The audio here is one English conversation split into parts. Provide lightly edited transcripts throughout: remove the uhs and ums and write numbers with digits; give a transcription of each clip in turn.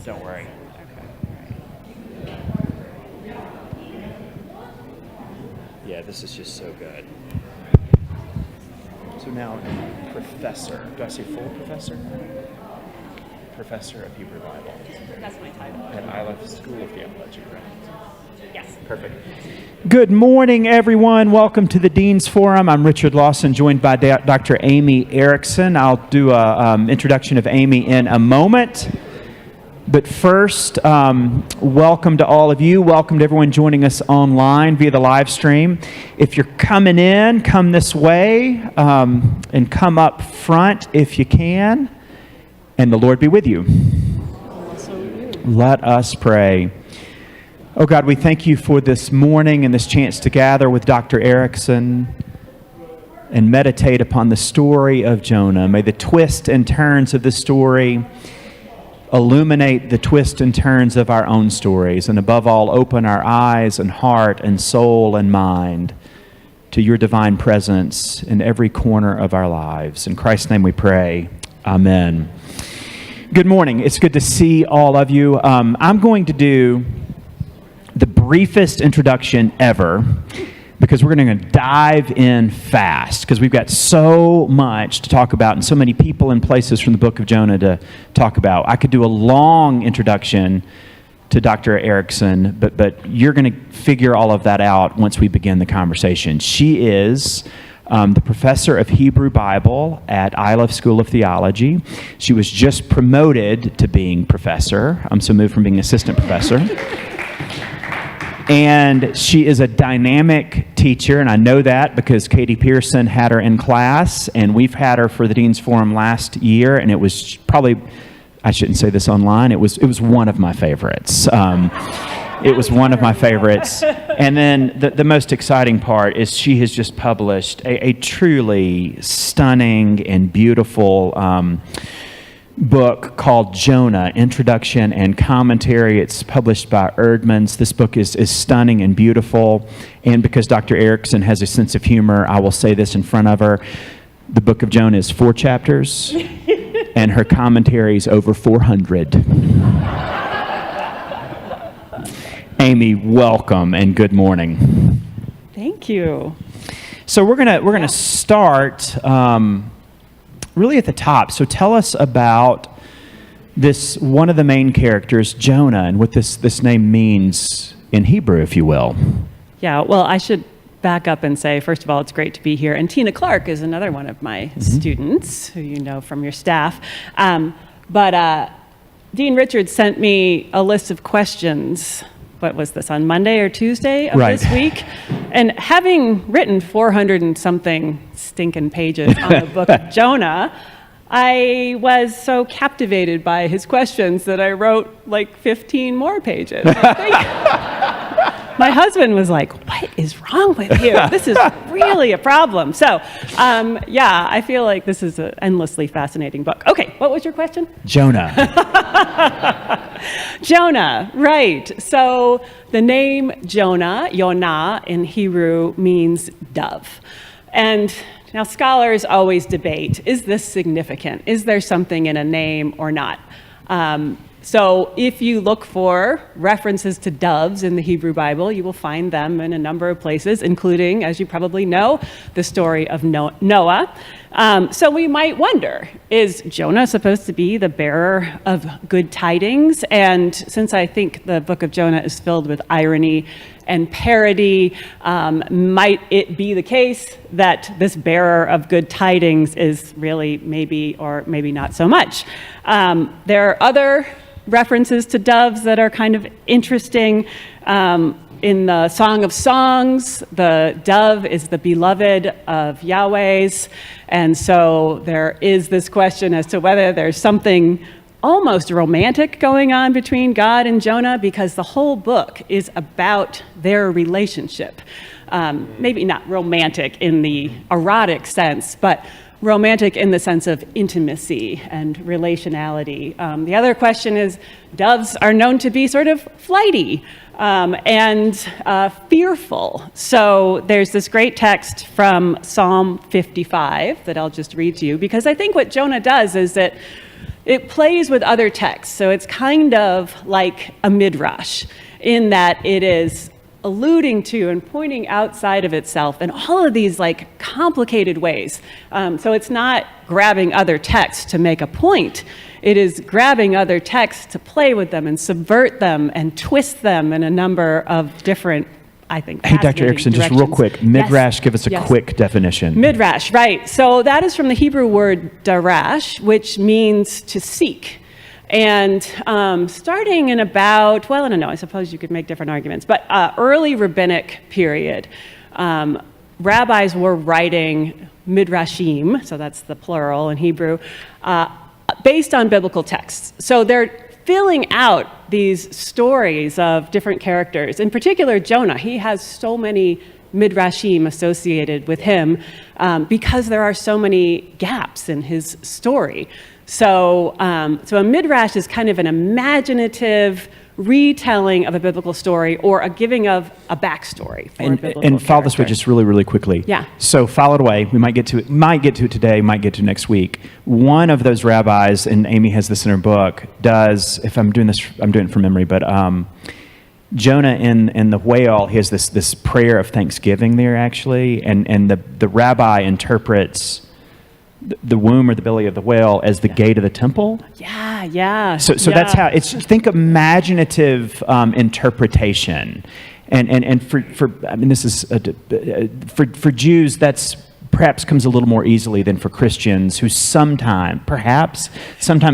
Don't worry. Yeah, this is just so good. So now, professor. Do I say full professor? Professor of Hebrew Bible. That's my title. At Isla School of Theology, right? Yes. Perfect. Good morning, everyone. Welcome to the Dean's Forum. I'm Richard Lawson, joined by Dr. Amy Erickson. I'll do an introduction of Amy in a moment. But first, welcome to all of you. Welcome to everyone joining us online via the live stream. If you're coming in, come this way and come up front if you can. And the Lord be with you. Let us pray. Oh God, we thank you for this morning and this chance to gather with Dr. Erickson and meditate upon the story of Jonah. May the twists and turns of the story illuminate the twists and turns of our own stories, and above all, open our eyes and heart and soul and mind to your divine presence in every corner of our lives. In Christ's name we pray. Amen. Good morning. It's good to see all of you. I'm going to do the briefest introduction ever because we're going to dive in fast because we've got so much to talk about and so many people and places from the book of Jonah to talk about. I could do a long introduction to Dr. Erickson, but you're going to figure all of that out once we begin the conversation. She is the professor of Hebrew Bible at Isla School of Theology. She was just promoted to being professor. So moved from being assistant professor. And she is a dynamic teacher, and I know that because Katie Pearson had her in class, and we've had her for the Dean's Forum last year, and it was probably, I shouldn't say this online, it was one of my favorites. It was one of my favorites. And then the most exciting part is she has just published a truly stunning and beautiful book called Jonah, Introduction and Commentary. It's published by Erdman's. This book is stunning and beautiful. And because Dr. Erickson has a sense of humor, I will say this in front of her. The book of Jonah is 4 chapters, and her commentary is over 400. Amy, welcome and good morning. Thank you. So we're gonna start really at the top. So tell us about this, one of the main characters, Jonah, and what this name means in Hebrew, if you will. Yeah, well, I should back up and say, first of all, it's great to be here. And Tina Clark is another one of my students, who you know from your staff. But Dean Richards sent me a list of questions. What was this, on Monday or Tuesday of this week? And having written 400 and something stinking pages on the book of Jonah, I was so captivated by his questions that I wrote like 15 more pages. I think my husband was like, what is wrong with you? This is really a problem. So, yeah, I feel like this is an endlessly fascinating book. Okay, what was your question? Jonah. Jonah, right. So the name Jonah, Yonah in Hebrew, means dove. And now scholars always debate, is this significant? Is there something in a name or not? So if you look for references to doves in the Hebrew Bible, you will find them in a number of places, including, as you probably know, the story of Noah. So we might wonder, is Jonah supposed to be the bearer of good tidings? And since I think the book of Jonah is filled with irony and parody, might it be the case that this bearer of good tidings is really maybe or maybe not so much? There are other references to doves that are kind of interesting. In the Song of Songs, the dove is the beloved of Yahweh's. And so there is this question as to whether there's something almost romantic going on between God and Jonah, because the whole book is about their relationship. Maybe not romantic in the erotic sense, but romantic in the sense of intimacy and relationality. The other question is, doves are known to be sort of flighty and fearful. So there's this great text from Psalm 55 that I'll just read to you, because I think what Jonah does is that it plays with other texts. So it's kind of like a midrash in that it is alluding to and pointing outside of itself in all of these like complicated ways. So it's not grabbing other texts to make a point. It is grabbing other texts to play with them and subvert them and twist them in a number of different, I think, Hey, Dr. Erickson, just real quick, midrash, give us a quick definition. Midrash, right. So that is from the Hebrew word darash, which means to seek. And starting in about, well, I don't know, I suppose you could make different arguments, but early rabbinic period, rabbis were writing midrashim, so that's the plural in Hebrew, based on biblical texts. So they're filling out these stories of different characters. In particular, Jonah, he has so many midrashim associated with him because there are so many gaps in his story. So a midrash is kind of an imaginative retelling of a biblical story or a giving of a backstory for a biblical and follow this way character. just really, really quickly. Yeah. So follow it away. We might get to it today, might get to next week. One of those rabbis, and Amy has this in her book, does, if I'm doing this, I'm doing it from memory, but Jonah in the whale, he has this prayer of thanksgiving there actually, and the rabbi interprets the womb or the belly of the whale as the gate of the temple. Yeah. So that's how it's. Think imaginative interpretation, and for I mean this is for Jews that's perhaps comes a little more easily than for Christians who sometimes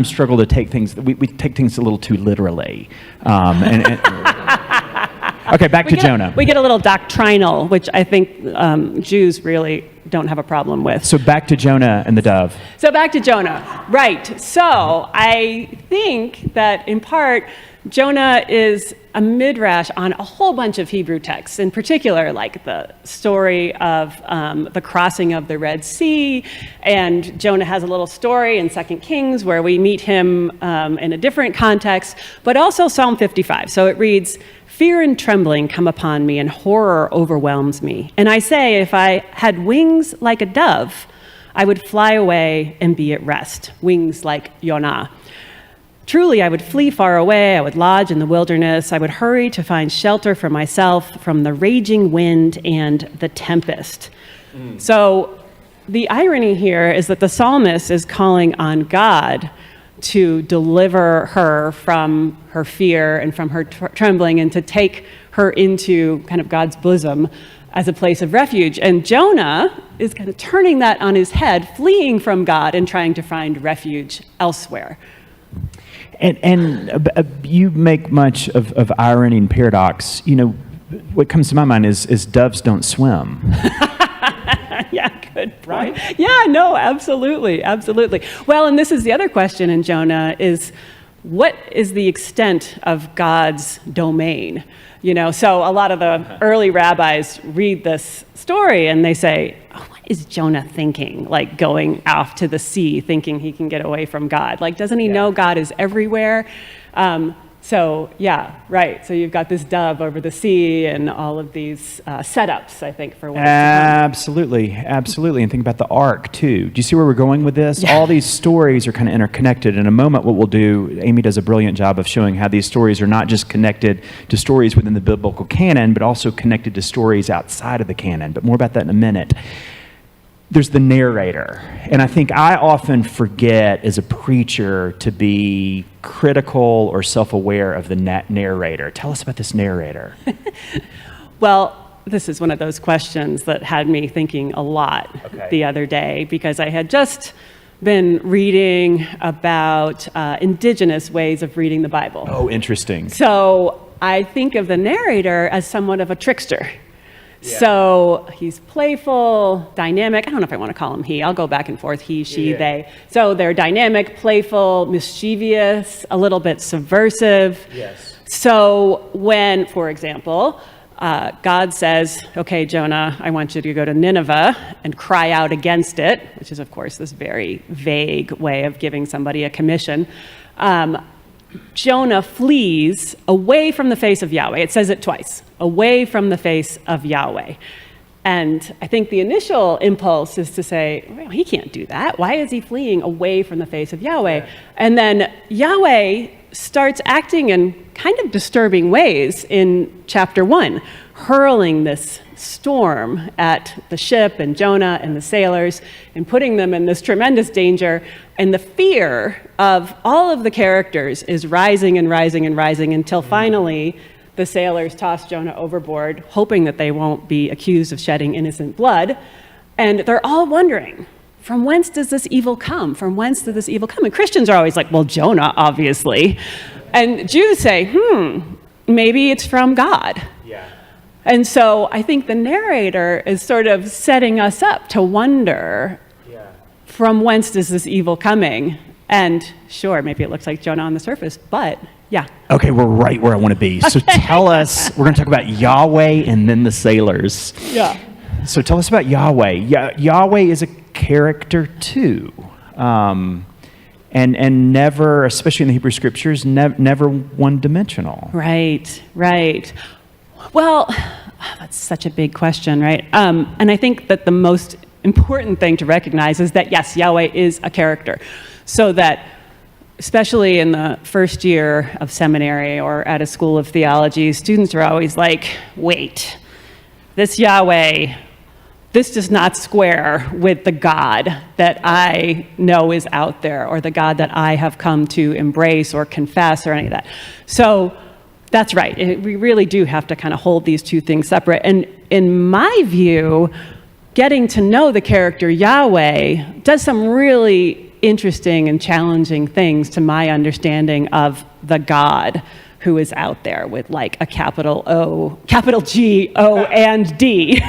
struggle to take things. We take things a little too literally. Okay, back to Jonah. We get a little doctrinal, which I think Jews really don't have a problem with. So back to Jonah and the dove. So back to Jonah. Right. So I think that in part, Jonah is a midrash on a whole bunch of Hebrew texts, in particular, like the story of the crossing of the Red Sea. And Jonah has a little story in 2 Kings where we meet him in a different context, but also Psalm 55. So it reads, "Fear and trembling come upon me, and horror overwhelms me. And I say, if I had wings like a dove, I would fly away and be at rest." Wings like Yonah. "Truly, I would flee far away. I would lodge in the wilderness. I would hurry to find shelter for myself from the raging wind and the tempest." So the irony here is that the psalmist is calling on God to deliver her from her fear and from her trembling and to take her into kind of God's bosom as a place of refuge. And Jonah is kind of turning that on his head, fleeing from God and trying to find refuge elsewhere. And you make much of irony and paradox. You know, what comes to my mind is doves don't swim. Yeah, good point. Right? Yeah, no, absolutely. Well, and this is the other question in Jonah is, what is the extent of God's domain? You know, so a lot of the early rabbis read this story and they say, oh, what is Jonah thinking? Like going off to the sea, thinking he can get away from God. Like, doesn't he know God is everywhere? So, yeah, right. So you've got this dove over the sea and all of these setups, I think, for what it's Absolutely. And think about the ark, too. Do you see where we're going with this? Yeah. All these stories are kind of interconnected. In a moment, what we'll do, Amy does a brilliant job of showing how these stories are not just connected to stories within the biblical canon, but also connected to stories outside of the canon. But more about that in a minute. There's the narrator. And I think I often forget as a preacher to be critical or self-aware of the narrator. Tell us about this narrator. Well, this is one of those questions that had me thinking a lot the other day, because I had just been reading about indigenous ways of reading the Bible. Oh, interesting. So I think of the narrator as somewhat of a trickster. Yeah. So he's playful, dynamic. I don't know if I want to call him he. I'll go back and forth, he, she, they. So they're dynamic, playful, mischievous, a little bit subversive. Yes. So when, for example, God says, okay, Jonah, I want you to go to Nineveh and cry out against it, which is, of course, this very vague way of giving somebody a commission. Jonah flees away from the face of Yahweh. It says it twice, away from the face of Yahweh. And I think the initial impulse is to say, well, he can't do that. Why is he fleeing away from the face of Yahweh? And then Yahweh starts acting in kind of disturbing ways in chapter 1, hurling this storm at the ship and Jonah and the sailors and putting them in this tremendous danger. And the fear of all of the characters is rising and rising and rising until finally the sailors toss Jonah overboard, hoping that they won't be accused of shedding innocent blood. And they're all wondering, from whence does this evil come? From whence did this evil come? And Christians are always like, well, Jonah, obviously. And Jews say, maybe it's from God. Yeah. And so I think the narrator is sort of setting us up to wonder, from whence is this evil coming? And sure, maybe it looks like Jonah on the surface, but yeah. Okay, we're right where I want to be. So tell us, we're going to talk about Yahweh and then the sailors. Yeah. So tell us about Yahweh. Yahweh is a character too. And never, especially in the Hebrew Scriptures, never one-dimensional. Right. Well, that's such a big question, right? And I think that the most important thing to recognize is that, yes, Yahweh is a character. So that, especially in the first year of seminary or at a school of theology, students are always like, wait, this Yahweh, this does not square with the God that I know is out there or the God that I have come to embrace or confess or any of that. So that's right. We really do have to kind of hold these two things separate. And in my view, getting to know the character Yahweh does some really interesting and challenging things to my understanding of the God who is out there with like a capital O, capital G, O, and D.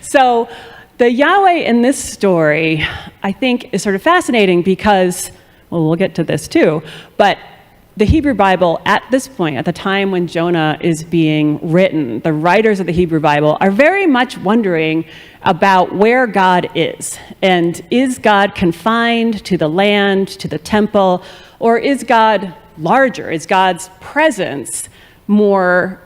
So the Yahweh in this story, I think, is sort of fascinating because, well, we'll get to this too, but the Hebrew Bible at this point, at the time when Jonah is being written, the writers of the Hebrew Bible are very much wondering about where God is. And is God confined to the land, to the temple, or is God larger? Is God's presence more,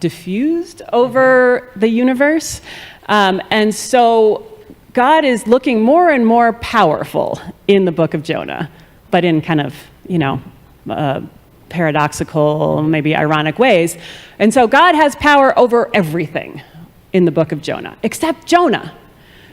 diffused over the universe? And so God is looking more and more powerful in the book of Jonah, but in kind of, paradoxical, maybe ironic ways. And so God has power over everything in the book of Jonah, except Jonah.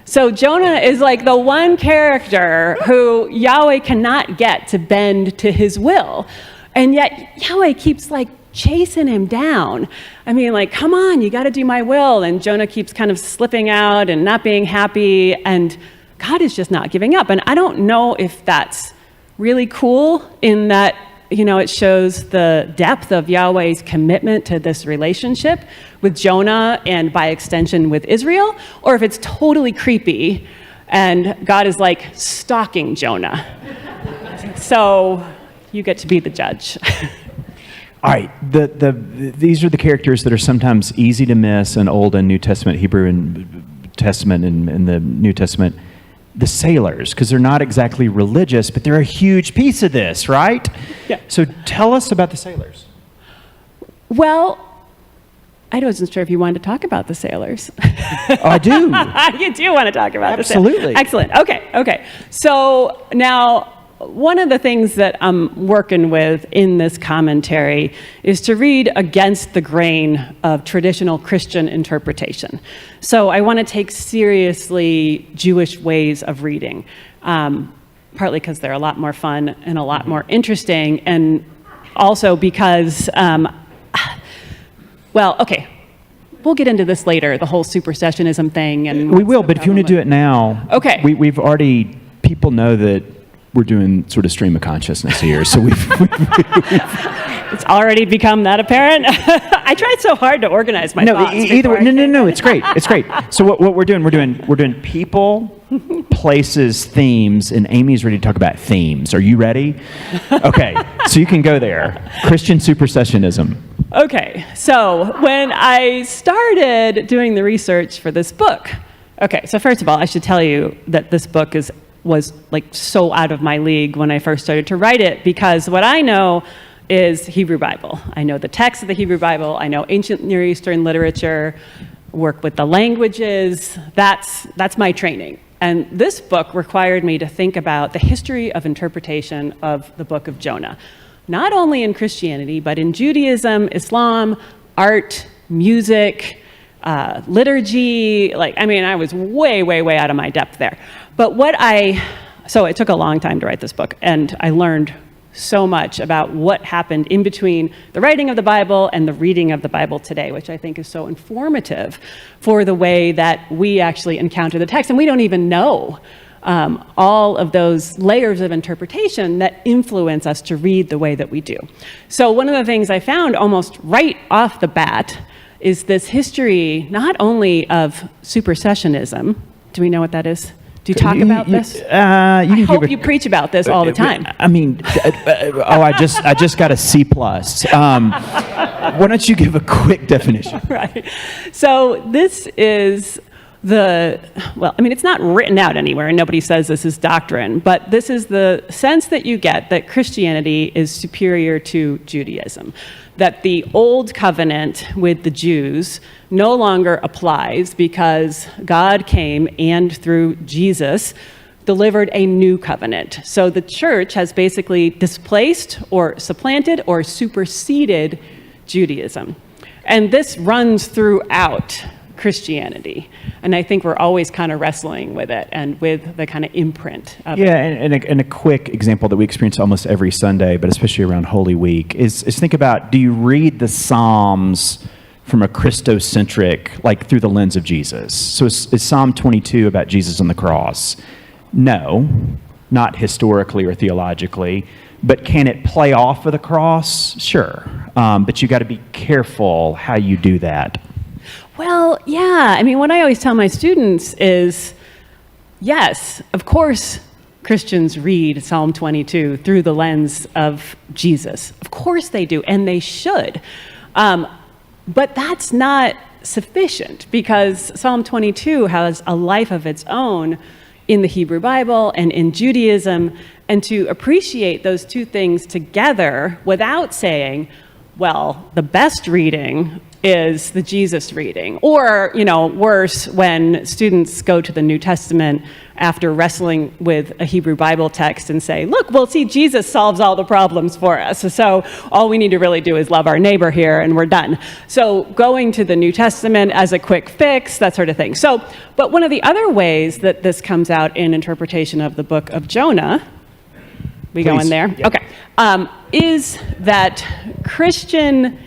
So Jonah is like the one character who Yahweh cannot get to bend to his will. And yet Yahweh keeps like chasing him down. I mean, like, come on, you got to do my will. And Jonah keeps kind of slipping out and not being happy. And God is just not giving up. And I don't know if that's really cool in that, it shows the depth of Yahweh's commitment to this relationship with Jonah and by extension with Israel, or if it's totally creepy and God is like stalking Jonah. So you get to be the judge. All right, these are the characters that are sometimes easy to miss in Old and New Testament, Hebrew and Testament and the New Testament. The sailors, because they're not exactly religious, but they're a huge piece of this, right? Yeah. So tell us about the sailors. Well, I wasn't sure if you wanted to talk about the sailors. Oh, I do. You do want to talk about Absolutely. the sailors. Excellent. Okay. So now, one of the things that I'm working with in this commentary is to read against the grain of traditional Christian interpretation. So I want to take seriously Jewish ways of reading, partly because they're a lot more fun and a lot more interesting, and also because, we'll get into this later, the whole supersessionism thing. And we will, but if you want to do it now, okay. We've already, people know that we're doing sort of stream of consciousness here, so we've it's already become that apparent. I tried so hard to organize my thoughts. No, it's great. It's great. So what we're doing people, places, themes, and Amy's ready to talk about themes. Are you ready? Okay, so you can go there. Christian supersessionism. Okay, so when I started doing the research for this book, so first of all, I should tell you that this book was like so out of my league when I first started to write it, because what I know is Hebrew Bible. I know the text of the Hebrew Bible. I know ancient Near Eastern literature. work with the languages. That's my training. And this book required me to think about the history of interpretation of the book of Jonah, not only in Christianity, but in Judaism, Islam, art, music, liturgy. I was way, way, way out of my depth there. But so it took a long time to write this book, and I learned so much about what happened in between the writing of the Bible and the reading of the Bible today, which I think is so informative for the way that we actually encounter the text. And we don't even know all of those layers of interpretation that influence us to read the way that we do. So one of the things I found almost right off the bat is this history not only of supersessionism. Do we know what that is? Do you talk about this? I hope you preach about this all the time. I just got a C+. Why don't you give a quick definition? Right. So this is it's not written out anywhere, and nobody says this is doctrine, but this is the sense that you get that Christianity is superior to Judaism, that the old covenant with the Jews no longer applies because God came and through Jesus delivered a new covenant. So the church has basically displaced or supplanted or superseded Judaism. And this runs throughout Christianity. And I think we're always kind of wrestling with it and with the kind of imprint of it. Yeah, and a quick example that we experience almost every Sunday, but especially around Holy Week, is think about, do you read the Psalms from a Christocentric, through the lens of Jesus? So is Psalm 22 about Jesus on the cross? No, not historically or theologically. But can it play off of the cross? Sure. But you got to be careful how you do that. Well, yeah. What I always tell my students is, yes, of course, Christians read Psalm 22 through the lens of Jesus. Of course they do, and they should. But that's not sufficient, because Psalm 22 has a life of its own in the Hebrew Bible and in Judaism, and to appreciate those two things together without saying, well, the best reading is the Jesus reading. Or, worse, when students go to the New Testament after wrestling with a Hebrew Bible text and say, look, well, see, Jesus solves all the problems for us. So all we need to really do is love our neighbor here and we're done. So going to the New Testament as a quick fix, that sort of thing. But one of the other ways that this comes out in interpretation of the book of Jonah, we go in there? Yeah. Okay. Is that Christian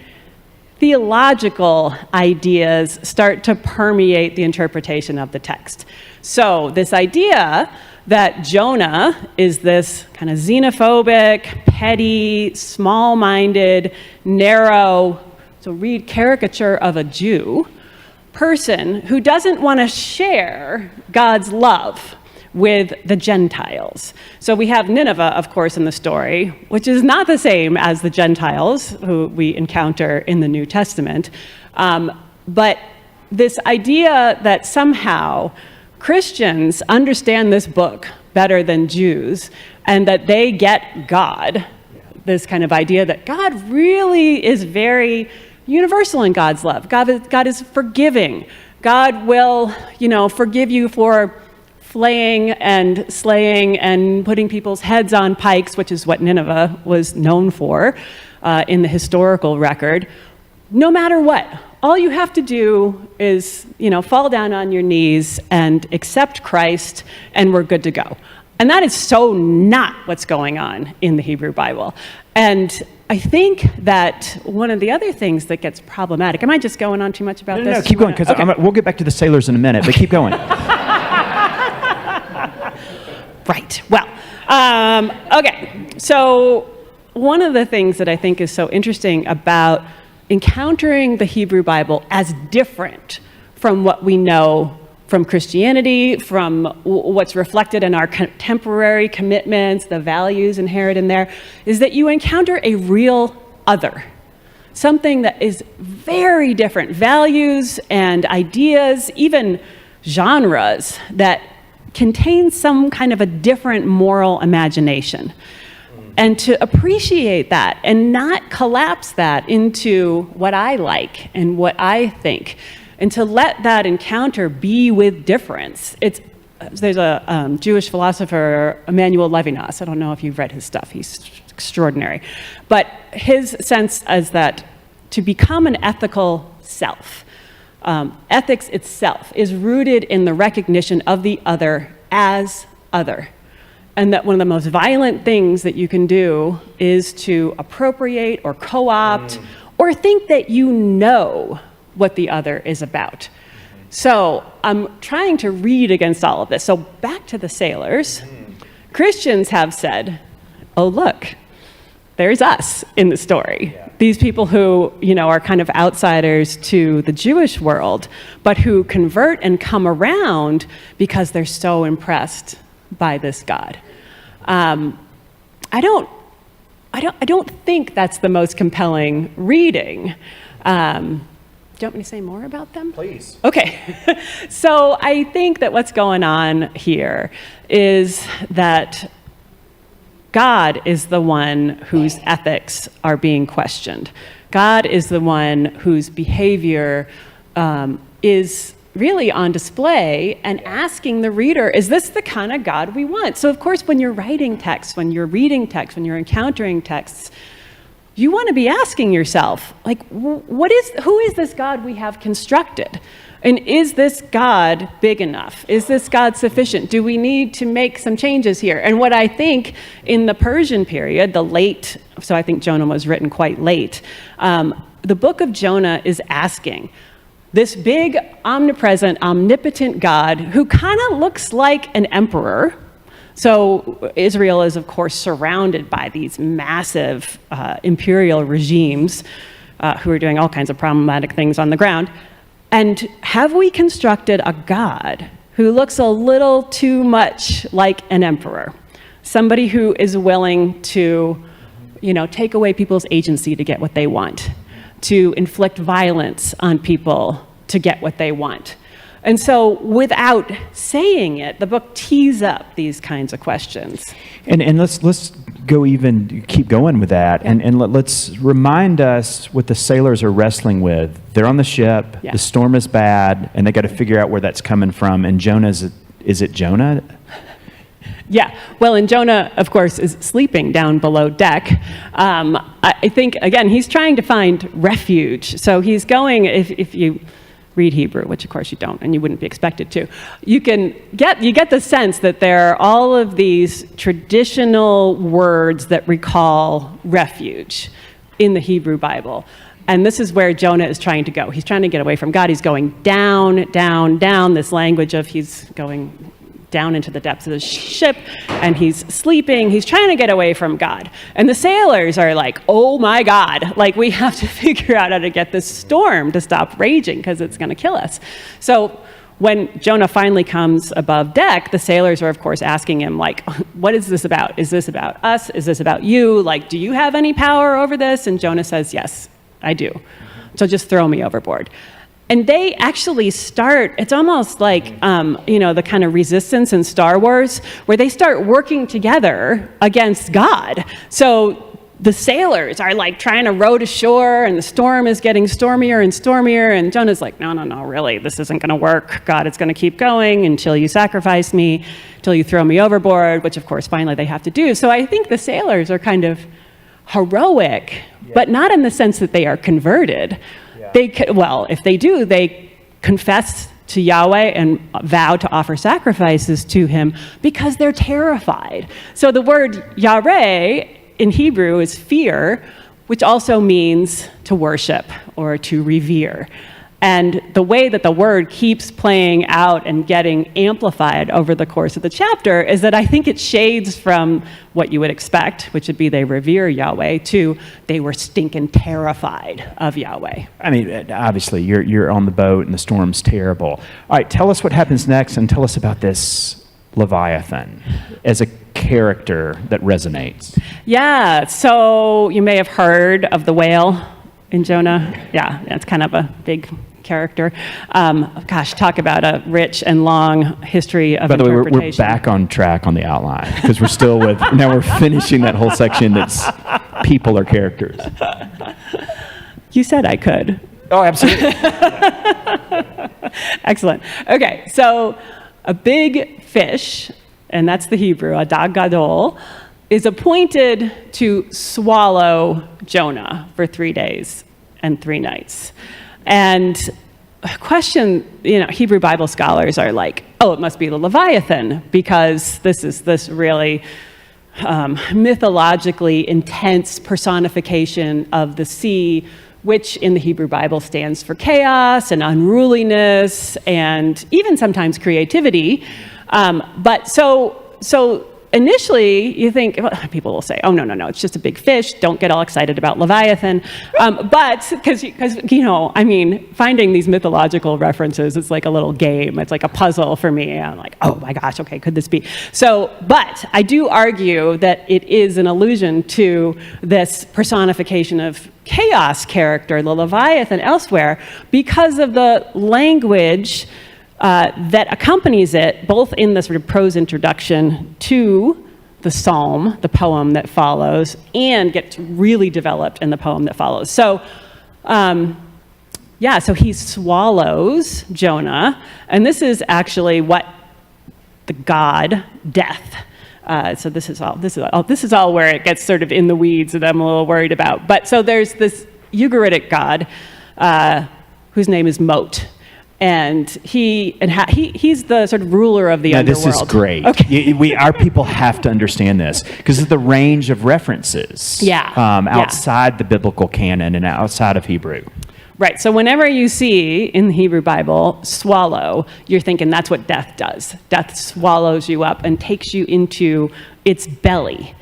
theological ideas start to permeate the interpretation of the text. So this idea that Jonah is this kind of xenophobic, petty, small-minded, narrow, so read caricature of a Jew, person who doesn't want to share God's love with the Gentiles. So we have Nineveh, of course, in the story, which is not the same as the Gentiles who we encounter in the New Testament. But this idea that somehow Christians understand this book better than Jews, and that they get God, this kind of idea that God really is very universal in God's love. God is forgiving. God will, forgive you for flaying and slaying and putting people's heads on pikes, which is what Nineveh was known for in the historical record, no matter what. All you have to do is, fall down on your knees and accept Christ, and we're good to go. And that is so not what's going on in the Hebrew Bible. And I think that one of the other things that gets problematic, am I just going on too much about this? No, keep going, because we'll get back to the sailors in a minute, but keep going. Right. Well, okay. So one of the things that I think is so interesting about encountering the Hebrew Bible as different from what we know from Christianity, from what's reflected in our contemporary commitments, the values inherent in there, is that you encounter a real other, something that is very different, values and ideas, even genres that contain some kind of a different moral imagination. And to appreciate that and not collapse that into what I like and what I think, and to let that encounter be with difference. There's a Jewish philosopher, Emmanuel Levinas. I don't know if you've read his stuff. He's extraordinary. But his sense is that to become an ethical self, ethics itself is rooted in the recognition of the other as other. And that one of the most violent things that you can do is to appropriate or co-opt or think that you know what the other is about. So I'm trying to read against all of this. So back to the sailors. Christians have said, oh, look, there's us in the story. Yeah. These people who, are kind of outsiders to the Jewish world, but who convert and come around because they're so impressed by this God. I don't think that's the most compelling reading. Do you want me to say more about them? Please. Okay. So I think that what's going on here is that God is the one whose ethics are being questioned. God is the one whose behavior is really on display and asking the reader, is this the kind of God we want? So of course, when you're writing text, when you're reading text, when you're encountering texts, you want to be asking yourself, like, who is this God we have constructed? And is this God big enough? Is this God sufficient? Do we need to make some changes here? And what I think in the Persian period, so I think Jonah was written quite late, the book of Jonah is asking, this big, omnipresent, omnipotent God who kind of looks like an emperor. So Israel is, of course, surrounded by these massive imperial regimes who are doing all kinds of problematic things on the ground. And have we constructed a God who looks a little too much like an emperor? Somebody who is willing to, take away people's agency to get what they want, to inflict violence on people to get what they want. And so without saying it, the book tees up these kinds of questions. And let's keep going with that. Yeah. And let's remind us what the sailors are wrestling with. They're on the ship, the storm is bad, and they got to figure out where that's coming from. And Jonah, is it Jonah? Yeah, well, and Jonah, of course, is sleeping down below deck. I think, again, he's trying to find refuge. So he's going, if you read Hebrew, which of course you don't, and you wouldn't be expected to, you get the sense that there are all of these traditional words that recall refuge in the Hebrew Bible. And this is where Jonah is trying to go. He's trying to get away from God. He's going down, down, down, this language of he's going down into the depths of the ship, and he's sleeping. He's trying to get away from God. And the sailors are like, oh my God, like we have to figure out how to get this storm to stop raging because it's going to kill us. So when Jonah finally comes above deck, the sailors are, of course, asking him, like, what is this about? Is this about us? Is this about you? Like, do you have any power over this? And Jonah says, yes, I do. So just throw me overboard. And they actually start, it's almost like, the kind of resistance in Star Wars, where they start working together against God. So the sailors are like trying to row to shore, and the storm is getting stormier and stormier, and Jonah's like, no, really, this isn't going to work. God, it's going to keep going until you sacrifice me, until you throw me overboard, which of course finally they have to do. So I think the sailors are kind of heroic, but not in the sense that they are converted. If they do, they confess to Yahweh and vow to offer sacrifices to him because they're terrified. So the word Yahweh in Hebrew is fear, which also means to worship or to revere. And the way that the word keeps playing out and getting amplified over the course of the chapter is that I think it shades from what you would expect, which would be they revere Yahweh, to they were stinking terrified of Yahweh. I mean, obviously, you're on the boat and the storm's terrible. All right, tell us what happens next, and tell us about this Leviathan as a character that resonates. Yeah, so you may have heard of the whale in Jonah. Yeah, it's kind of a big character. Talk about a rich and long history of interpretation. By the way, we're back on track on the outline because we're still now we're finishing that whole section that's people or characters. You said I could. Oh, absolutely. Excellent. Okay, so a big fish, and that's the Hebrew, a dag gadol, is appointed to swallow Jonah for 3 days and 3 nights. And question, Hebrew Bible scholars are like, oh, it must be the Leviathan, because this is this really mythologically intense personification of the sea, which in the Hebrew Bible stands for chaos and unruliness and even sometimes creativity. But so initially you think, well, people will say, oh, no, it's just a big fish. Don't get all excited about Leviathan. But because, finding these mythological references is like a little game. It's like a puzzle for me. I'm like, oh my gosh, okay, could this be? But I do argue that it is an allusion to this personification of chaos character, the Leviathan elsewhere, because of the language that accompanies it, both in the sort of prose introduction to the psalm, the poem that follows, and gets really developed in the poem that follows. So he swallows Jonah, and this is actually what the god Death. So this is all where it gets sort of in the weeds that I'm a little worried about. But so there's this Ugaritic god whose name is Mot. And he's the sort of ruler of the underworld. This is great. Okay. Our people have to understand this because of the range of references outside the biblical canon and outside of Hebrew. Right. So whenever you see in the Hebrew Bible swallow, you're thinking that's what death does. Death swallows you up and takes you into its belly.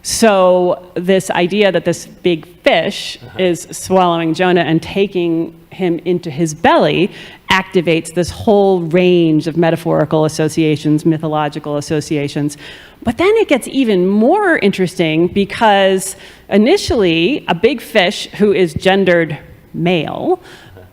So this idea that this big fish is swallowing Jonah and taking him into his belly activates this whole range of metaphorical associations, mythological associations. But then it gets even more interesting because initially a big fish who is gendered male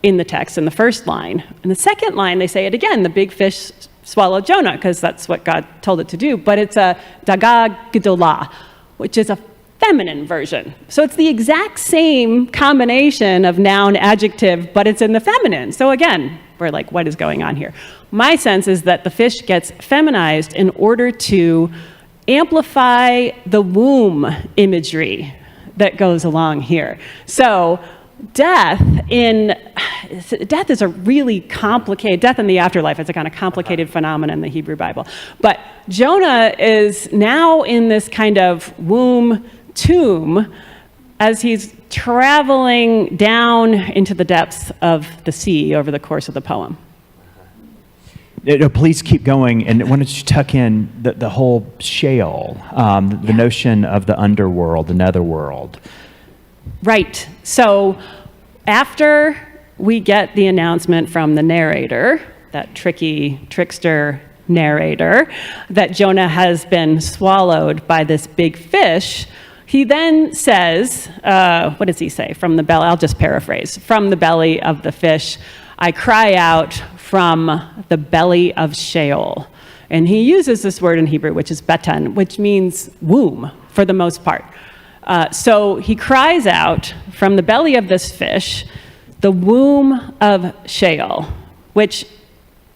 in the text in the first line. In the second line, they say it again, the big fish swallowed Jonah because that's what God told it to do. But it's a dagag gedolah, which is a feminine version. So it's the exact same combination of noun, adjective, but it's in the feminine. So again, we're like, what is going on here? My sense is that the fish gets feminized in order to amplify the womb imagery that goes along here. So death is a really complicated, death in the afterlife is a kind of complicated phenomenon in the Hebrew Bible. But Jonah is now in this kind of womb tomb as he's traveling down into the depths of the sea over the course of the poem. Please keep going, and why don't you tuck in the whole Sheol, the notion of the underworld, the netherworld. Right. So after we get the announcement from the narrator, that trickster narrator, that Jonah has been swallowed by this big fish, he then says, what does he say? From the belly, I'll just paraphrase, from the belly of the fish, I cry out from the belly of Sheol. And he uses this word in Hebrew, which is batan, which means womb for the most part. So he cries out from the belly of this fish, the womb of Sheol,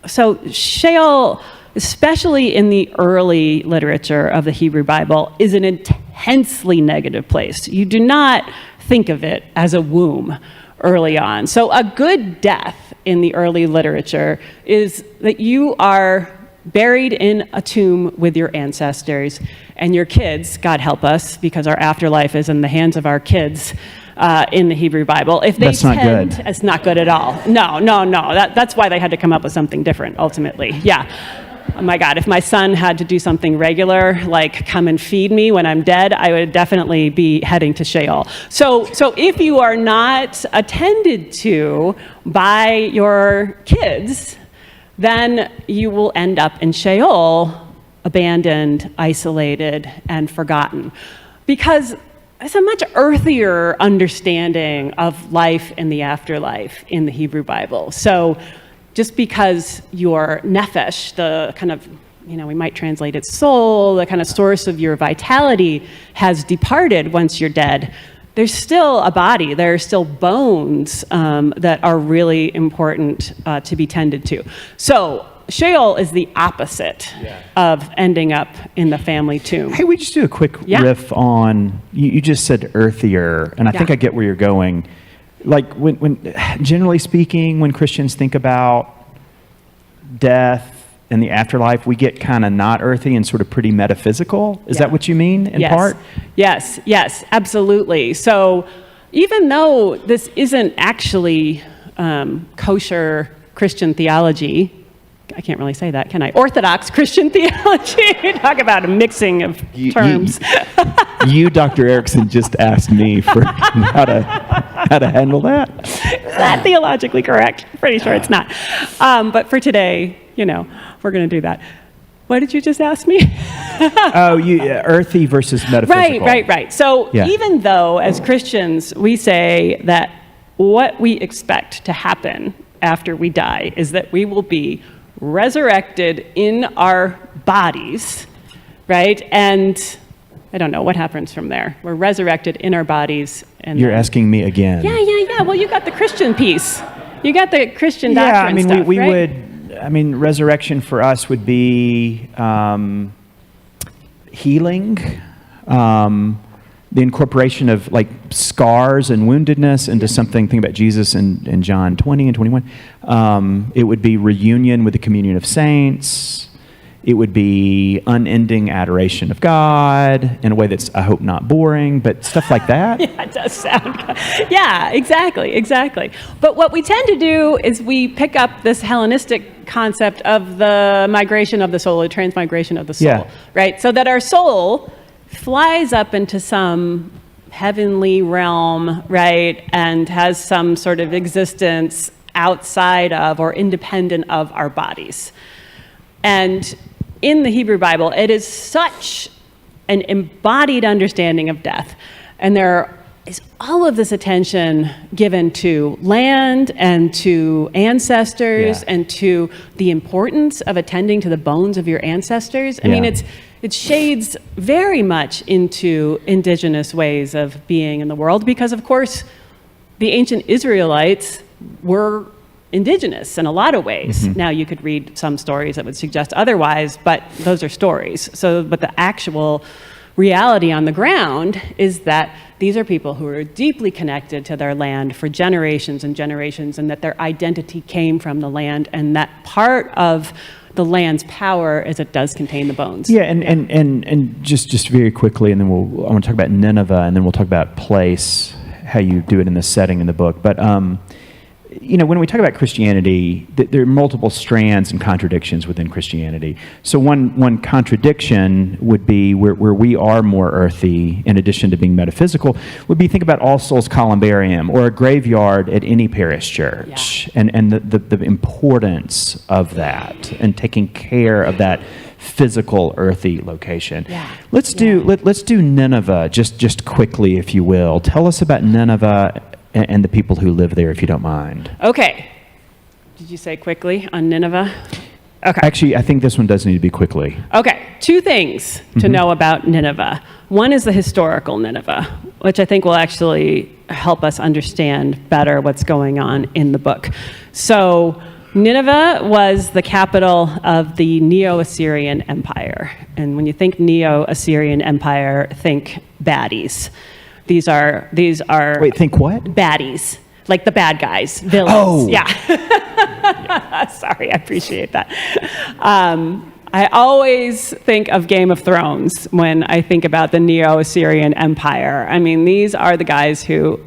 so Sheol, especially in the early literature of the Hebrew Bible, is an intensely negative place. You do not think of it as a womb early on. So a good death in the early literature is that you are buried in a tomb with your ancestors, and your kids, God help us, because our afterlife is in the hands of our kids in the Hebrew Bible. If they That's not good. It's not good at all. No. That's why they had to come up with something different, ultimately. Yeah. Oh my God, if my son had to do something regular, like come and feed me when I'm dead, I would definitely be heading to Sheol. So if you are not attended to by your kids, then you will end up in Sheol, abandoned, isolated, and forgotten. Because it's a much earthier understanding of life in the afterlife in the Hebrew Bible. So just because your nefesh, the kind of, we might translate it soul, the kind of source of your vitality has departed once you're dead, there's still a body. There are still bones that are really important to be tended to. So Sheol is the opposite of ending up in the family tomb. Hey, we just do a quick riff on, you just said earthier, and I think I get where you're going. Like, when generally speaking, when Christians think about death and the afterlife, we get kind of not earthy and sort of pretty metaphysical. Is that what you mean, in part? Yes, absolutely. So even though this isn't actually kosher Christian theology, I can't really say that, can I? Orthodox Christian theology. Talk about a mixing of terms. You, Dr. Erickson, just asked me for how to handle that. Is that theologically correct? Pretty sure it's not. But for today, we're going to do that. What did you just ask me? Earthy versus metaphysical. Right. So even though, as Christians, we say that what we expect to happen after we die is that we will be resurrected in our bodies, right? And I don't know what happens from there. We're resurrected in our bodies. And you're asking me again. Yeah. Well, you got the Christian piece. You got the Christian doctrine stuff, we right? would. Resurrection for us would be healing, the incorporation of like scars and woundedness into something. Think about Jesus in John 20 and 21. It would be reunion with the communion of saints. It would be unending adoration of God in a way that's, I hope, not boring, but stuff like that. Yeah, it does sound good. Yeah, exactly. But what we tend to do is we pick up this Hellenistic concept of the migration of the soul, the transmigration of the soul, right? So that our soul flies up into some heavenly realm, right, and has some sort of existence outside of or independent of our bodies. And in the Hebrew Bible, it is such an embodied understanding of death. And there is all of this attention given to land and to ancestors and to the importance of attending to the bones of your ancestors. I mean, it shades very much into indigenous ways of being in the world because, of course, the ancient Israelites were indigenous in a lot of ways. Mm-hmm. Now, you could read some stories that would suggest otherwise, but those are stories. But the actual reality on the ground is that these are people who are deeply connected to their land for generations and generations, and that their identity came from the land, and that part of the land's power is it does contain the bones. Yeah, and just very quickly, and then I want to talk about Nineveh, and then we'll talk about place, how you do it in the setting in the book. But when we talk about Christianity, there are multiple strands and contradictions within Christianity. So one contradiction would be where we are more earthy, in addition to being metaphysical, would be think about All Souls Columbarium or a graveyard at any parish church, and the importance of that and taking care of that physical earthy location. Let's do Nineveh just quickly, if you will. Tell us about Nineveh and the people who live there, if you don't mind. Okay. Did you say quickly on Nineveh? Okay. Actually, I think this one does need to be quickly. Okay. Two things to know about Nineveh. One is the historical Nineveh, which I think will actually help us understand better what's going on in the book. So Nineveh was the capital of the Neo-Assyrian Empire. And when you think Neo-Assyrian Empire, think baddies. These are. Wait, think what? Baddies, like the bad guys, villains. Oh, yeah. Sorry, I appreciate that. I always think of Game of Thrones when I think about the Neo-Assyrian Empire. I mean, these are the guys who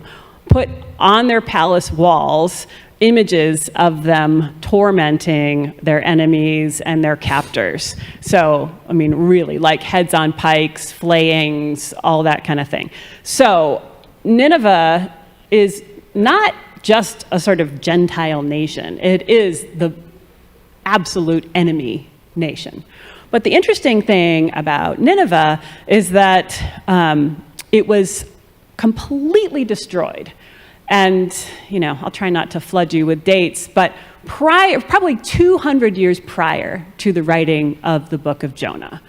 put on their palace walls images of them tormenting their enemies and their captors. So, I mean, really, like heads on pikes, flayings, all that kind of thing. So, Nineveh is not just a sort of Gentile nation. It is the absolute enemy nation. But the interesting thing about Nineveh is that it was completely destroyed. And, I'll try not to flood you with dates, but probably 200 years prior to the writing of the book of Jonah,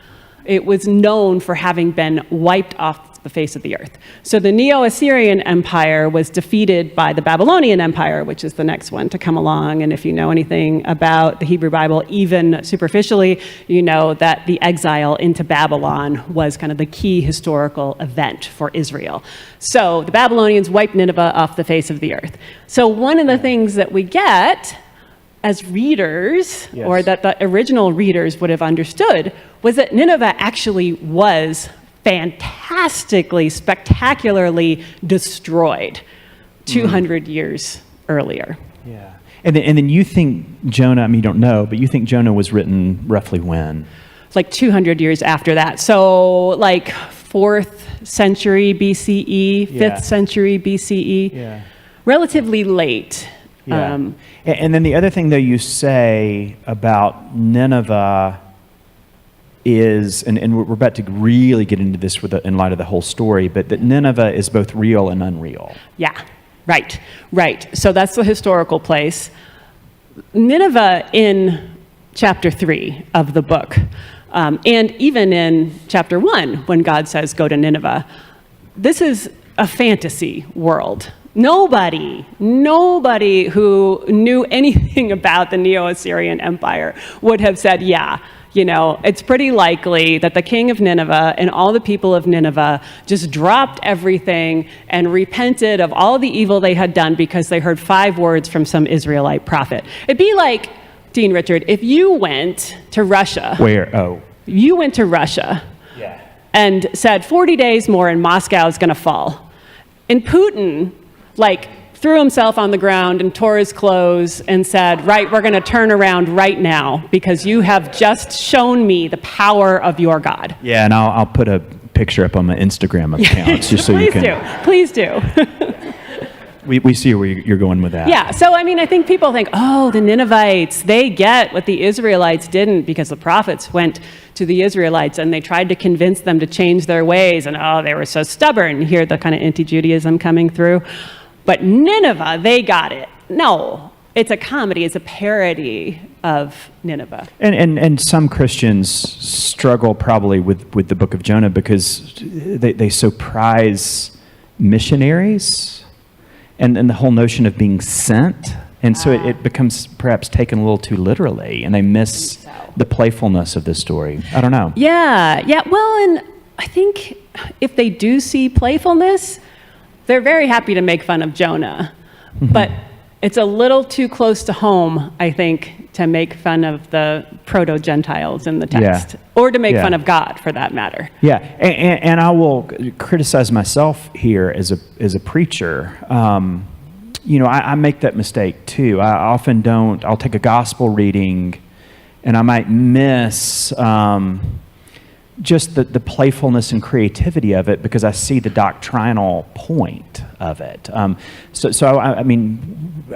it was known for having been wiped off off the face of the earth. So the Neo-Assyrian Empire was defeated by the Babylonian Empire, which is the next one to come along. And if you know anything about the Hebrew Bible, even superficially, you know that the exile into Babylon was kind of the key historical event for Israel. So the Babylonians wiped Nineveh off the face of the earth. So one of the things that we get as readers, Yes. or that the original readers would have understood, was that Nineveh actually was fantastically, spectacularly destroyed 200 years earlier. Yeah. And then you think Jonah, I mean, you don't know, but you think Jonah was written roughly when? Like 200 years after that. So like 4th century BCE, 5th Yeah. century BCE. Yeah. Relatively late. Yeah. And then the other thing, though, you say about Nineveh is, and we're about to really get into this in light of the whole story, but that Nineveh is both real and unreal. Yeah, right. So that's the historical place. Nineveh in chapter 3 of the book, and even in chapter 1, when God says, go to Nineveh, this is a fantasy world. Nobody who knew anything about the Neo-Assyrian Empire would have said, yeah, you know, it's pretty likely that the king of Nineveh and all the people of Nineveh just dropped everything and repented of all the evil they had done because they heard 5 words from some Israelite prophet. It'd be like, Dean Richard, if you went to Russia. Where? Oh. You went to Russia. Yeah. And said 40 days more and Moscow is going to fall. And Putin, threw himself on the ground and tore his clothes and said, right, we're going to turn around right now because you have just shown me the power of your God. Yeah, and I'll put a picture up on my Instagram account just so you can. Please do. We see where you're going with that. Yeah, so I mean, I think people think, oh, the Ninevites, they get what the Israelites didn't because the prophets went to the Israelites and they tried to convince them to change their ways and, oh, they were so stubborn. You hear the kind of anti-Judaism coming through. But Nineveh, they got it. No, it's a comedy, it's a parody of Nineveh. And some Christians struggle probably with the book of Jonah because they so prize missionaries and the whole notion of being sent. And so it becomes perhaps taken a little too literally, and they miss the playfulness of this story. I don't know. Yeah. Well, and I think if they do see playfulness, they're very happy to make fun of Jonah. Mm-hmm. But it's a little too close to home, I think, to make fun of the proto-Gentiles in the text. Yeah. Or to make fun of God, for that matter. Yeah, and I will criticize myself here as a preacher. I make that mistake too. I often don't. I'll take a gospel reading, and I might miss just the playfulness and creativity of it because I see the doctrinal point of it.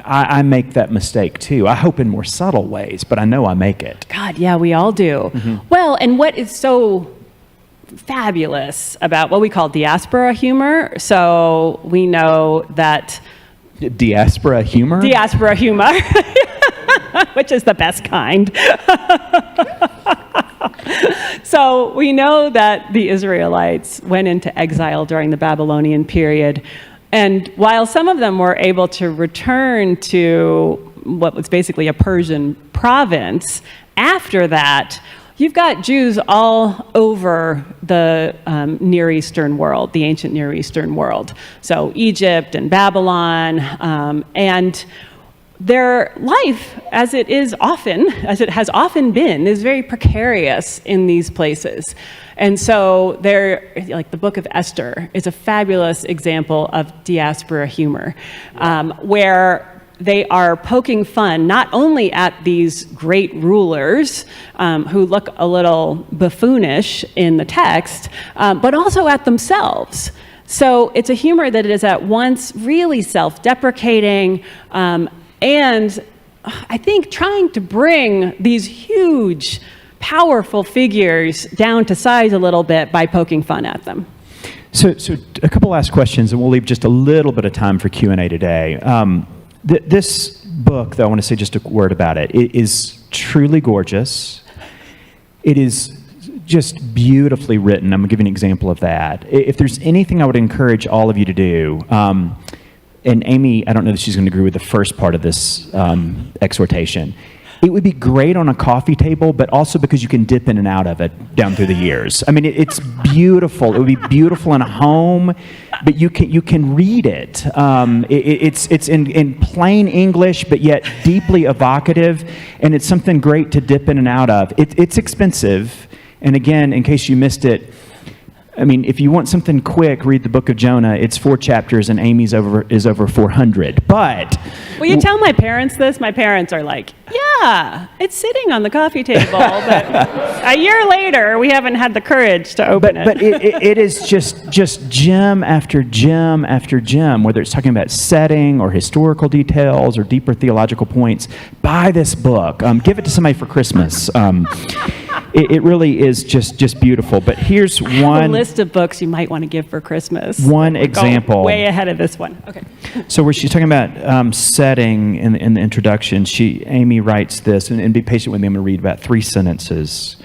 I make that mistake too. I hope in more subtle ways, but I know I make it. God, yeah, we all do. Mm-hmm. Well, and what is so fabulous about what we call diaspora humor, so we know that... Diaspora humor? Diaspora humor, which is the best kind. So we know that the Israelites went into exile during the Babylonian period. And while some of them were able to return to what was basically a Persian province, after that, you've got Jews all over the Near Eastern world, the ancient Near Eastern world. So Egypt and Babylon, and their life, as it has often been, is very precarious in these places. And so like the book of Esther is a fabulous example of diaspora humor, where they are poking fun not only at these great rulers who look a little buffoonish in the text, but also at themselves. So it's a humor that is at once really self-deprecating and I think trying to bring these huge, powerful figures down to size a little bit by poking fun at them. So a couple last questions, and we'll leave just a little bit of time for Q&A today. This book, though, I want to say just a word about it. It is truly gorgeous. It is just beautifully written. I'm going to give you an example of that. If there's anything I would encourage all of you to do, and Amy, I don't know that she's going to agree with the first part of this exhortation. It would be great on a coffee table, but also because you can dip in and out of it down through the years. I mean, it's beautiful. It would be beautiful in a home, but you can read it. It's in plain English, but yet deeply evocative, and it's something great to dip in and out of. It's expensive, and again, in case you missed it, I mean, if you want something quick, read the book of Jonah. It's 4 chapters, and Amy's is over 400. But will you tell my parents this? My parents are like, yeah, it's sitting on the coffee table, but a year later, we haven't had the courage to open it. But it is just gem after gem after gem, whether it's talking about setting or historical details or deeper theological points. Buy this book. Give it to somebody for Christmas. It really is just beautiful. But here's one a list of books you might want to give for Christmas. One example. Way ahead of this one. Okay. So where she's talking about setting in the introduction, Amy writes this, and be patient with me. I'm going to read about 3 sentences.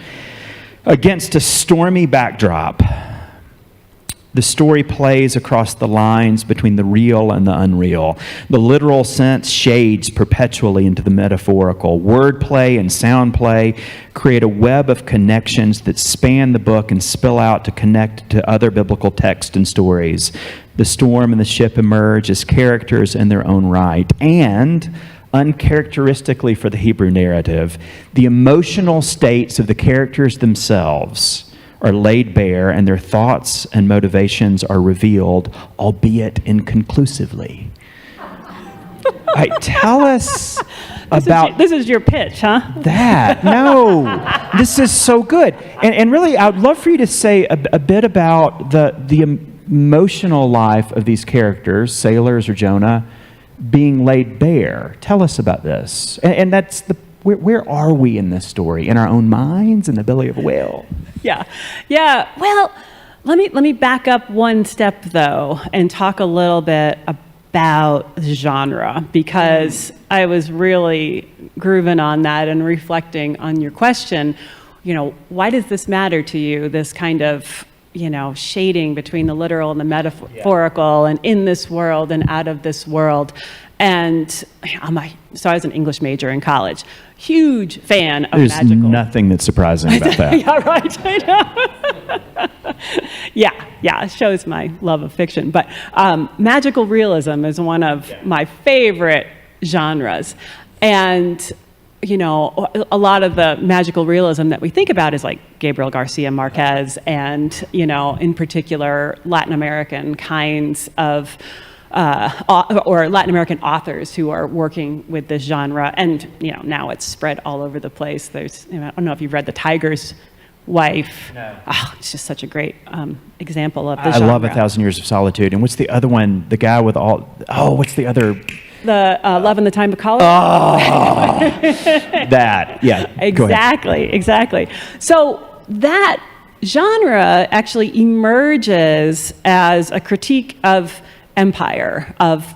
Against a stormy backdrop, the story plays across the lines between the real and the unreal. The literal sense shades perpetually into the metaphorical. Wordplay and soundplay create a web of connections that span the book and spill out to connect to other biblical texts and stories. The storm and the ship emerge as characters in their own right. And uncharacteristically for the Hebrew narrative, the emotional states of the characters themselves are laid bare, and their thoughts and motivations are revealed, albeit inconclusively. All right, tell us about... This is your pitch, huh? That. No. This is so good. And really, I would love for you to say a bit about the emotional life of these characters, sailors or Jonah, being laid bare. Tell us about this. And that's where are we in this story? In our own minds, in the belly of a whale? Yeah. Well, let me back up one step though and talk a little bit about genre, because I was really grooving on that and reflecting on your question. Why does this matter to you? This kind of shading between the literal and the metaphorical, and in this world and out of this world. And so I was an English major in college. Huge fan of magical. There's nothing that's surprising about that. Yeah, right. I know. Yeah. It shows my love of fiction. But magical realism is one of my favorite genres. And a lot of the magical realism that we think about is like Gabriel Garcia Marquez and, in particular, Latin American kinds of, or Latin American authors who are working with this genre. And, now it's spread all over the place. There's, I don't know if you've read The Tiger's Wife. No. Oh, it's just such a great example of the genre. I love 1,000 Years of Solitude. And what's the other one? The guy with what's the other... The Love in the Time of Color? Oh, that, yeah. Exactly. So that genre actually emerges as a critique of empire, of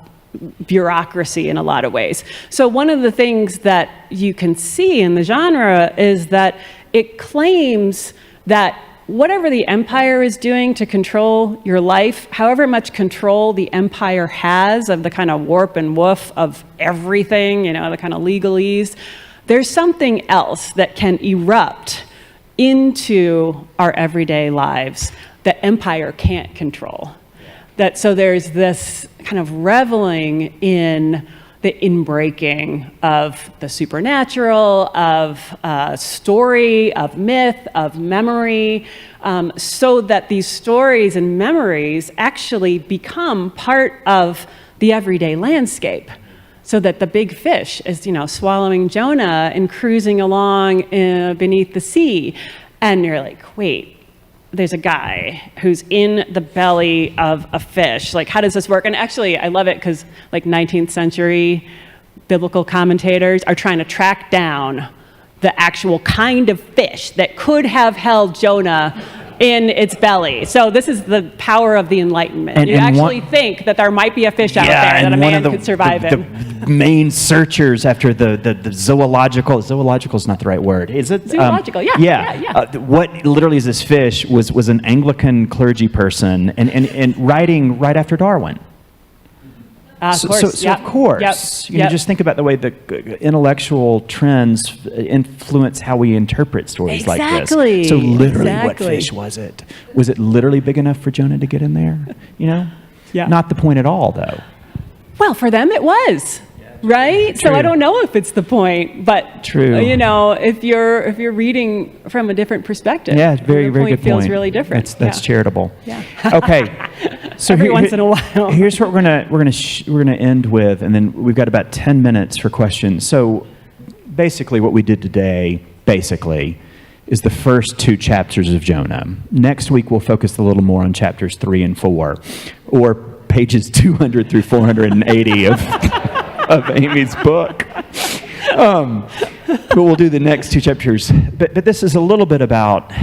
bureaucracy in a lot of ways. So one of the things that you can see in the genre is that it claims that whatever the empire is doing to control your life, however much control the empire has of the kind of warp and woof of everything, the kind of legalese, there's something else that can erupt into our everyday lives that empire can't control. So there's this kind of reveling in the inbreaking of the supernatural, of story, of myth, of memory, so that these stories and memories actually become part of the everyday landscape. So that the big fish is, swallowing Jonah and cruising along beneath the sea. And you're like, wait, there's a guy who's in the belly of a fish. Like, how does this work? And actually, I love it because, 19th century biblical commentators are trying to track down the actual kind of fish that could have held Jonah in its belly. So this is the power of the Enlightenment. And- you and actually one- think that there might be a fish out there that a and one man of the, could survive the, in. the main searchers after the zoological is not the right word, is it? Zoological, yeah. What literally is this fish was an Anglican clergy person and writing right after Darwin. Of course. So of course, you just think about the way the intellectual trends influence how we interpret stories like this. Exactly. So literally, what Exactly. fish was it? Was it literally big enough for Jonah to get in there? You know? Yeah. Not the point at all, though. Well, for them it was, right? So True. I don't know if it's the point, but True. you know, if you're reading from a different perspective, Yeah, very, the very point good feels point. really different. That's charitable. Yeah. Okay. So Every once in a while. Here's what we're gonna end with, and then we've got about 10 minutes for questions. So basically, what we did today, is the first 2 chapters of Jonah. Next week, we'll focus a little more on chapters 3 and 4, or pages 200 through 480 of Amy's book. But we'll do the next 2 chapters. But this is a little bit about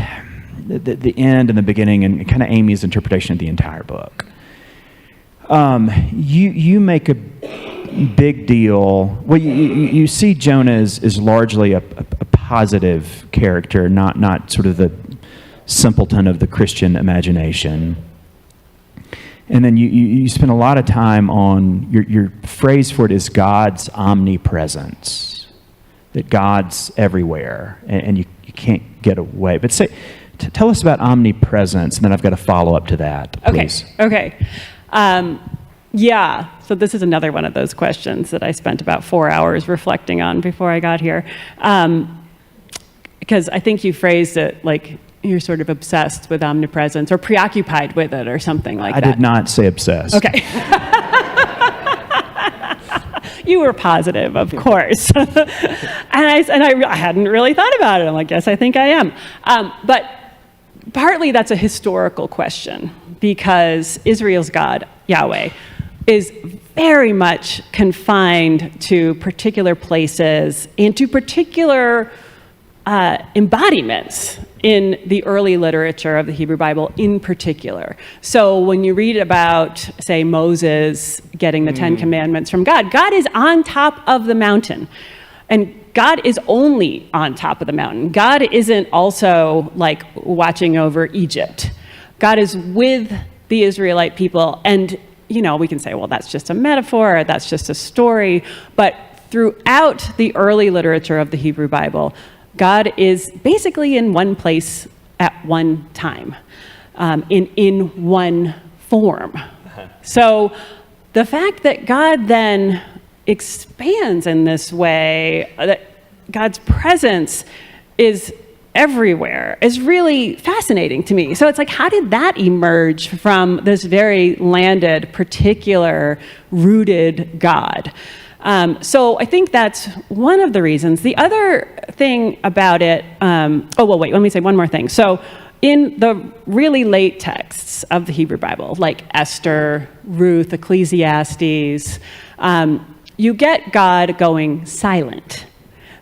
the end and the beginning and kind of Amy's interpretation of the entire book. You make a big deal. Well, you see Jonah as largely a positive character, not sort of the simpleton of the Christian imagination. And then you spend a lot of time on, your phrase for it is God's omnipresence, that God's everywhere, and you can't get away. But tell us about omnipresence, and then I've got a follow-up to that, please. Okay. So this is another one of those questions that I spent about 4 hours reflecting on before I got here. Because I think you phrased it like you're sort of obsessed with omnipresence or preoccupied with it or something like that. I did not say obsessed. Okay. You were positive, of course. and I hadn't really thought about it. I'm like, yes, I think I am. But partly that's a historical question because Israel's God, Yahweh, is very much confined to particular places and to particular embodiments in the early literature of the Hebrew Bible in particular. So when you read about, say, Moses getting the 10 Commandments from God, God is on top of the mountain. And God is only on top of the mountain. God isn't also like watching over Egypt. God is with the Israelite people. And, we can say, well, that's just a metaphor, or that's just a story. But throughout the early literature of the Hebrew Bible, God is basically in one place at one time, in one form. So the fact that God then expands in this way, that God's presence is everywhere, is really fascinating to me. So it's like, how did that emerge from this very landed, particular, rooted God? So I think that's one of the reasons. The other thing about it, let me say one more thing. So in the really late texts of the Hebrew Bible, like Esther, Ruth, Ecclesiastes, you get God going silent.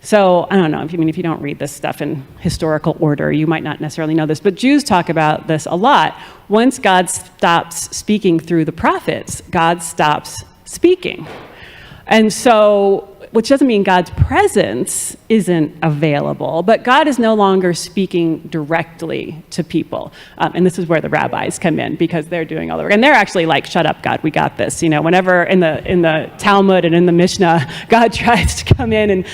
So I don't know, if you don't read this stuff in historical order, you might not necessarily know this, but Jews talk about this a lot. Once God stops speaking through the prophets, God stops speaking. And so, which doesn't mean God's presence isn't available, but God is no longer speaking directly to people. And this is where the rabbis come in because they're doing all the work. And they're actually like, shut up, God, we got this. Whenever in the Talmud and in the Mishnah, God tries to come in and,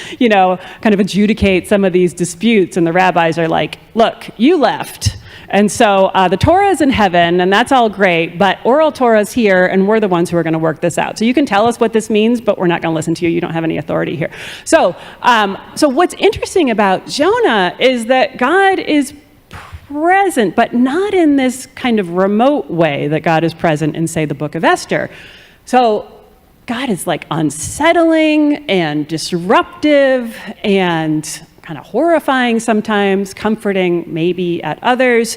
kind of adjudicate some of these disputes. And the rabbis are like, look, you left. And so the Torah is in heaven, and that's all great, but oral Torah is here, and we're the ones who are going to work this out. So you can tell us what this means, but we're not going to listen to you. You don't have any authority here. So what's interesting about Jonah is that God is present, but not in this kind of remote way that God is present in, say, the book of Esther. So God is like unsettling and disruptive and kind of horrifying sometimes, comforting maybe at others.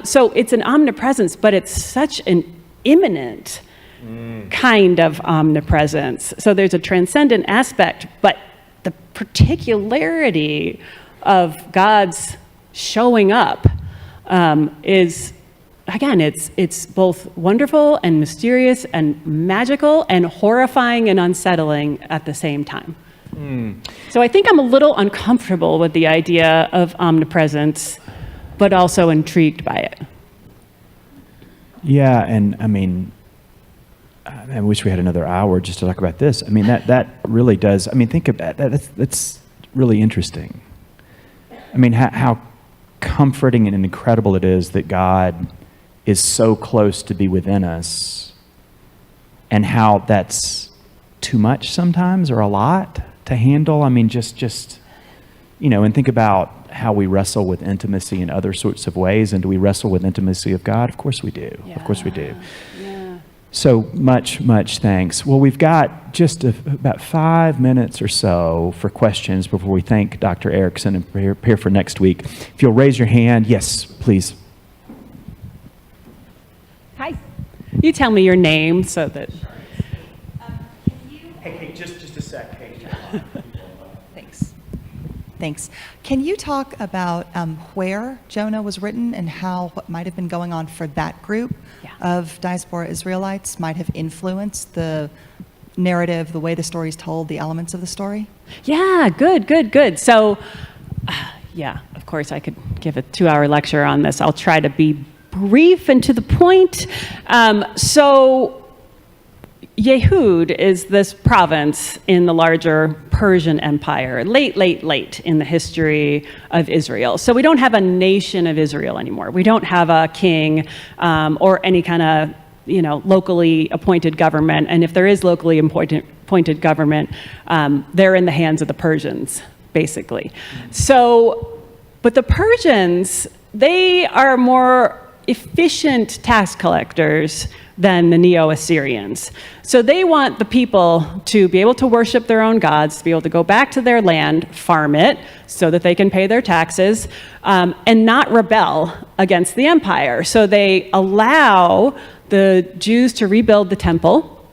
So it's an omnipresence, but it's such an immanent kind of omnipresence. So there's a transcendent aspect, but the particularity of God's showing up is, again, it's both wonderful and mysterious and magical and horrifying and unsettling at the same time. So I think I'm a little uncomfortable with the idea of omnipresence, but also intrigued by it. Yeah, and I mean, I wish we had another hour just to talk about this. I mean, that really does, I mean, think about that. That's really interesting. I mean, how comforting and incredible it is that God is so close to be within us, and how that's too much sometimes or a lot to handle. I mean, just and think about how we wrestle with intimacy in other sorts of ways. And do we wrestle with intimacy of God? Of course we do. Yeah. Of course we do. Yeah. So much thanks. Well, we've got just about 5 minutes or so for questions before we thank Dr. Erickson and prepare for next week. If you'll raise your hand. Yes, please. Hi. You tell me your name so that... Hey, just a sec. Hey. Thanks. Can you talk about where Jonah was written and how what might have been going on for that group of diaspora Israelites might have influenced the narrative, the way the story is told, the elements of the story? Yeah, good. So, of course, I could give a 2-hour lecture on this. I'll try to be brief and to the point. So, Yehud is this province in the larger Persian Empire, late in the history of Israel. So we don't have a nation of Israel anymore. We don't have a king or any kind of, locally appointed government. And if there is locally appointed government, they're in the hands of the Persians, basically. So, but the Persians, they are more efficient tax collectors than the Neo-Assyrians. So they want the people to be able to worship their own gods, to be able to go back to their land, farm it, so that they can pay their taxes, and not rebel against the empire. So they allow the Jews to rebuild the temple.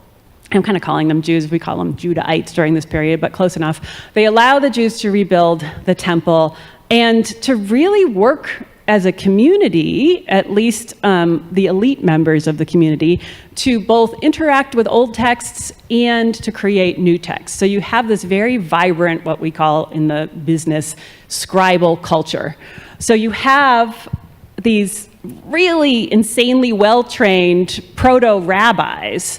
I'm kind of calling them Jews. We call them Judahites during this period, but close enough. They allow the Jews to rebuild the temple and to really work as a community, at least the elite members of the community, to both interact with old texts and to create new texts. So you have this very vibrant, what we call in the business, scribal culture. So you have these really insanely well-trained proto-rabbis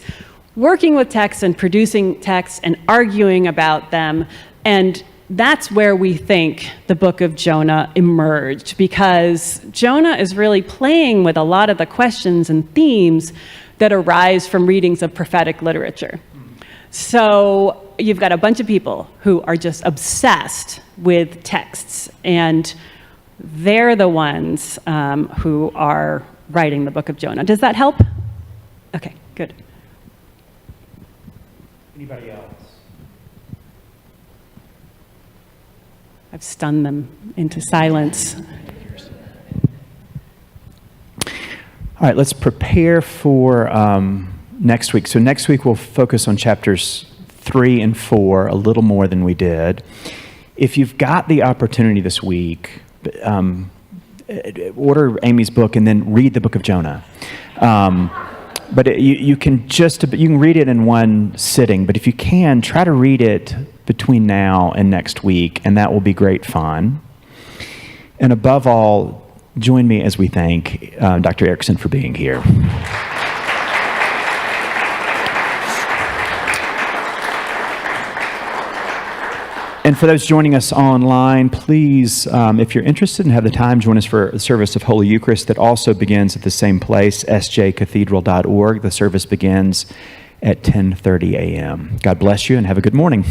working with texts and producing texts and arguing about them, and that's where we think the book of Jonah emerged, because Jonah is really playing with a lot of the questions and themes that arise from readings of prophetic literature. So you've got a bunch of people who are just obsessed with texts, and they're the ones who are writing the book of Jonah. Does that help? Okay, good. Anybody else? I've stunned them into silence. All right, let's prepare for next week. So next week we'll focus on chapters 3 and 4 a little more than we did. If you've got the opportunity this week, order Amy's book and then read the book of Jonah. But you can read it in one sitting, but if you can, try to read it between now and next week, and that will be great fun. And above all, join me as we thank Dr. Erickson for being here. And for those joining us online, please, if you're interested and have the time, join us for a service of Holy Eucharist that also begins at the same place, sjcathedral.org. The service begins at 10:30 a.m. God bless you and have a good morning.